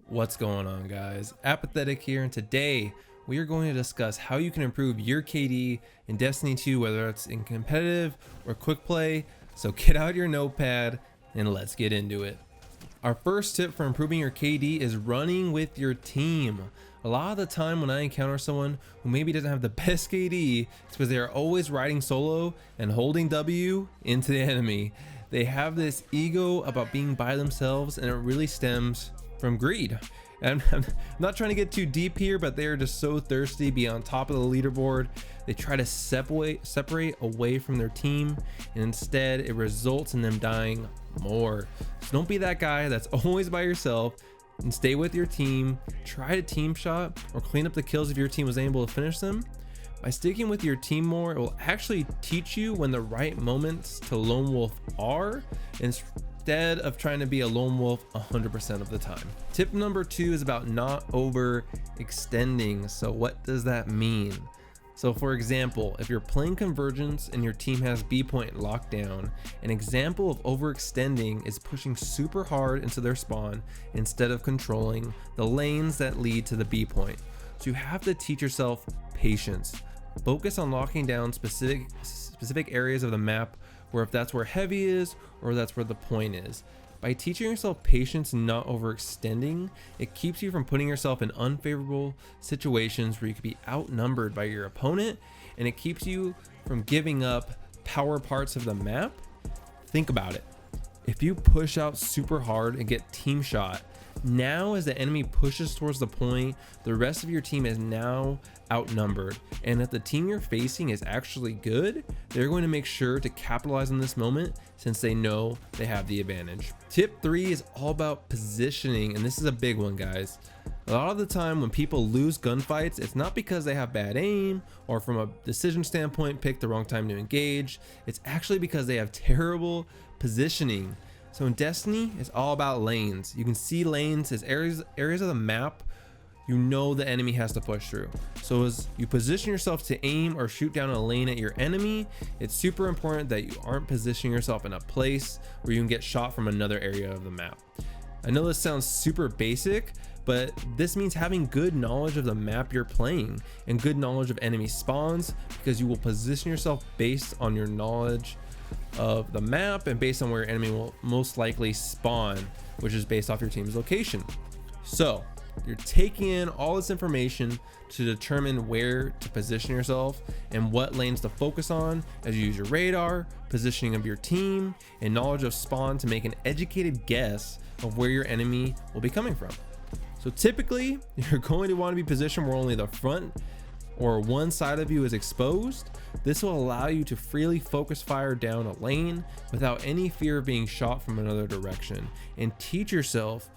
What's going on, guys? Apathetic here, and today we are going to discuss how you can improve your KD in Destiny 2, whether it's in competitive or quick play. So get out your notepad and let's get into it. Our first tip for improving your KD is running with your team. A lot of the time when I encounter someone who maybe doesn't have the best KD, it's because they are always riding solo and holding W into the enemy. They have this ego about being by themselves, and it really stems from greed. And I'm not trying to get too deep here, but they are just so thirsty to be on top of the leaderboard. They try to separate away from their team, and instead it results in them dying more. So don't be that guy that's always by yourself, and stay with your team. Try to team shot or clean up the kills if your team was able to finish them. By sticking with your team more, it will actually teach you when the right moments to lone wolf are, instead of trying to be a lone wolf 100% of the time. Tip number 2 is about not overextending. So what does that mean? So for example, if you're playing Convergence and your team has B point locked down, an example of overextending is pushing super hard into their spawn instead of controlling the lanes that lead to the B point. So you have to teach yourself patience. Focus on locking down specific areas of the map, where if that's where heavy is or that's where the point is. By teaching yourself patience and not overextending, it keeps you from putting yourself in unfavorable situations where you could be outnumbered by your opponent, and it keeps you from giving up power parts of the map. Think about it. If you push out super hard and get team shot, now as the enemy pushes towards the point, the rest of your team is now outnumbered, and if the team you're facing is actually good, they're going to make sure to capitalize on this moment since they know they have the advantage. Tip 3 is all about positioning, and this is a big one, guys. A lot of the time when people lose gunfights, it's not because they have bad aim or from a decision standpoint picked the wrong time to engage. It's actually because they have terrible positioning. So in Destiny, it's all about lanes. You can see lanes as areas of the map you know the enemy has to push through. So as you position yourself to aim or shoot down a lane at your enemy, it's super important that you aren't positioning yourself in a place where you can get shot from another area of the map. I know this sounds super basic, but this means having good knowledge of the map you're playing and good knowledge of enemy spawns, because you will position yourself based on your knowledge of the map and based on where your enemy will most likely spawn, which is based off your team's location. So you're taking in all this information to determine where to position yourself and what lanes to focus on as you use your radar, positioning of your team, and knowledge of spawn to make an educated guess of where your enemy will be coming from. So typically you're going to want to be positioned where only the front or one side of you is exposed. This will allow you to freely focus fire down a lane without any fear of being shot from another direction, and teach yourself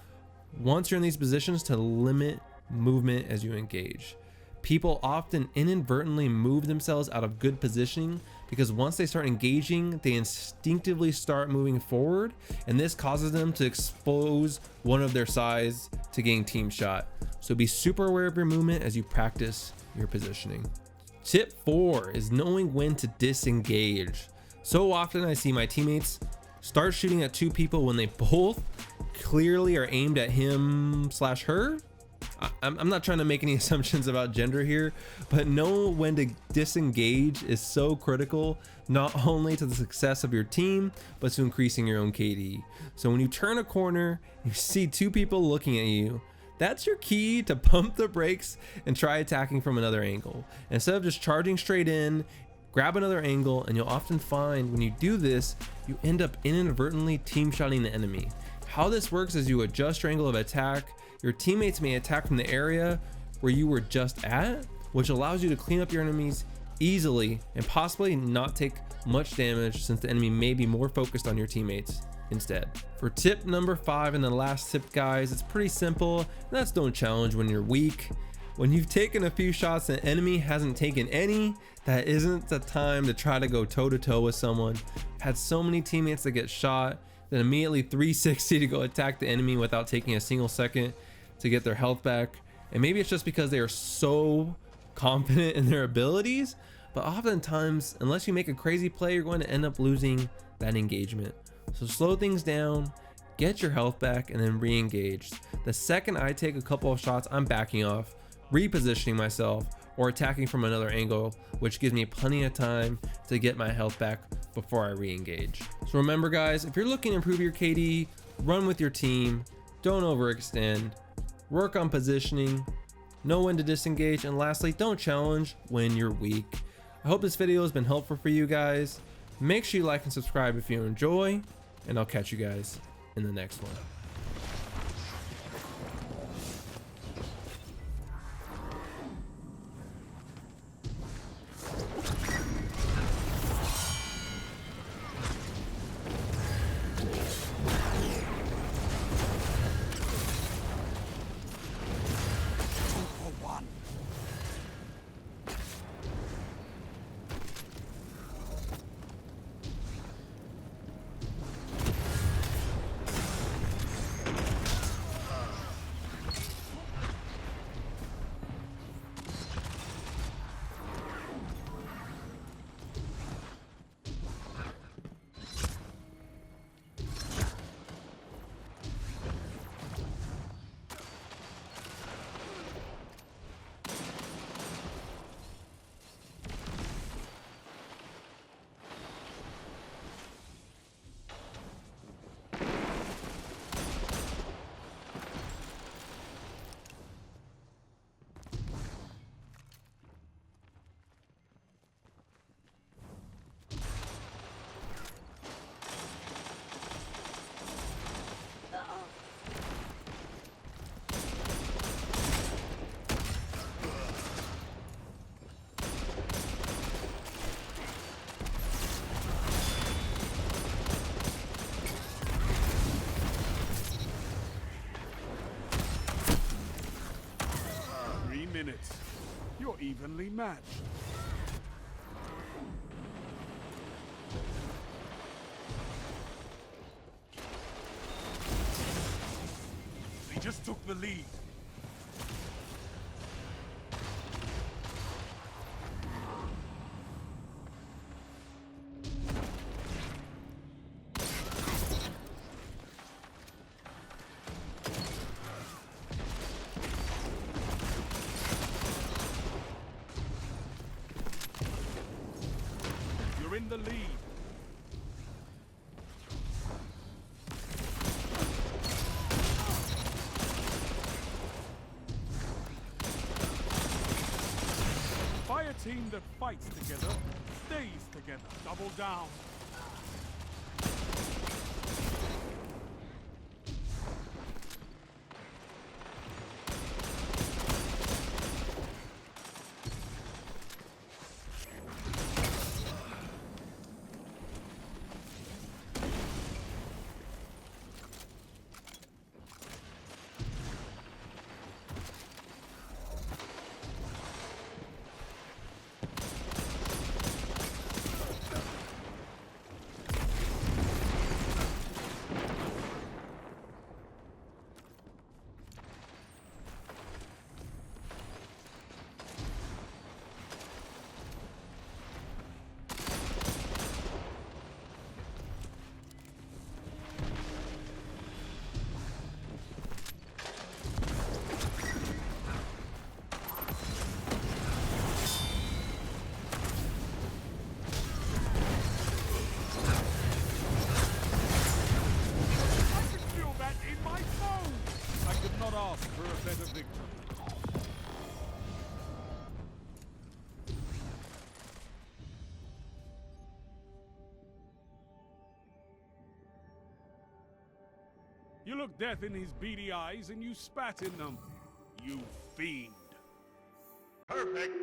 once you're in these positions to limit movement as you engage. People often inadvertently move themselves out of good positioning because once they start engaging, they instinctively start moving forward, and this causes them to expose one of their sides to getting team shot. So be super aware of your movement as you practice your positioning. Tip 4 is knowing when to disengage. So often I see my teammates start shooting at two people when they both clearly are aimed at him/her. I'm not trying to make any assumptions about gender here, but know when to disengage is so critical, not only to the success of your team, but to increasing your own KD. So when you turn a corner, you see two people looking at you, that's your key to pump the brakes and try attacking from another angle. Instead of just charging straight in, grab another angle, and you'll often find when you do this, you end up inadvertently team shotting the enemy. How this works is you adjust your angle of attack. Your teammates may attack from the area where you were just at, which allows you to clean up your enemies easily and possibly not take much damage, since the enemy may be more focused on your teammates instead. For tip number 5 and the last tip, guys, it's pretty simple, and that's don't challenge when you're weak. When you've taken a few shots and the enemy hasn't taken any, that isn't the time to try to go toe to toe with someone. I've had so many teammates that get shot, then immediately 360 to go attack the enemy without taking a single second to get their health back. And maybe it's just because they are so confident in their abilities, but oftentimes, unless you make a crazy play, you're going to end up losing that engagement. So slow things down, get your health back, and then re-engage. The second I take a couple of shots, I'm backing off, repositioning myself, or attacking from another angle, which gives me plenty of time to get my health back before I re-engage. So remember guys, if you're looking to improve your KD, run with your team, don't overextend, work on positioning, know when to disengage, and lastly, don't challenge when you're weak. I hope this video has been helpful for you guys. Make sure you like and subscribe if you enjoy, and I'll catch you guys in the next one. Minutes. You're evenly matched. They just took the lead. In the lead. Fire team that fights together stays together. Double down. For a better victory. You looked death in his beady eyes and you spat in them. You fiend. Perfect.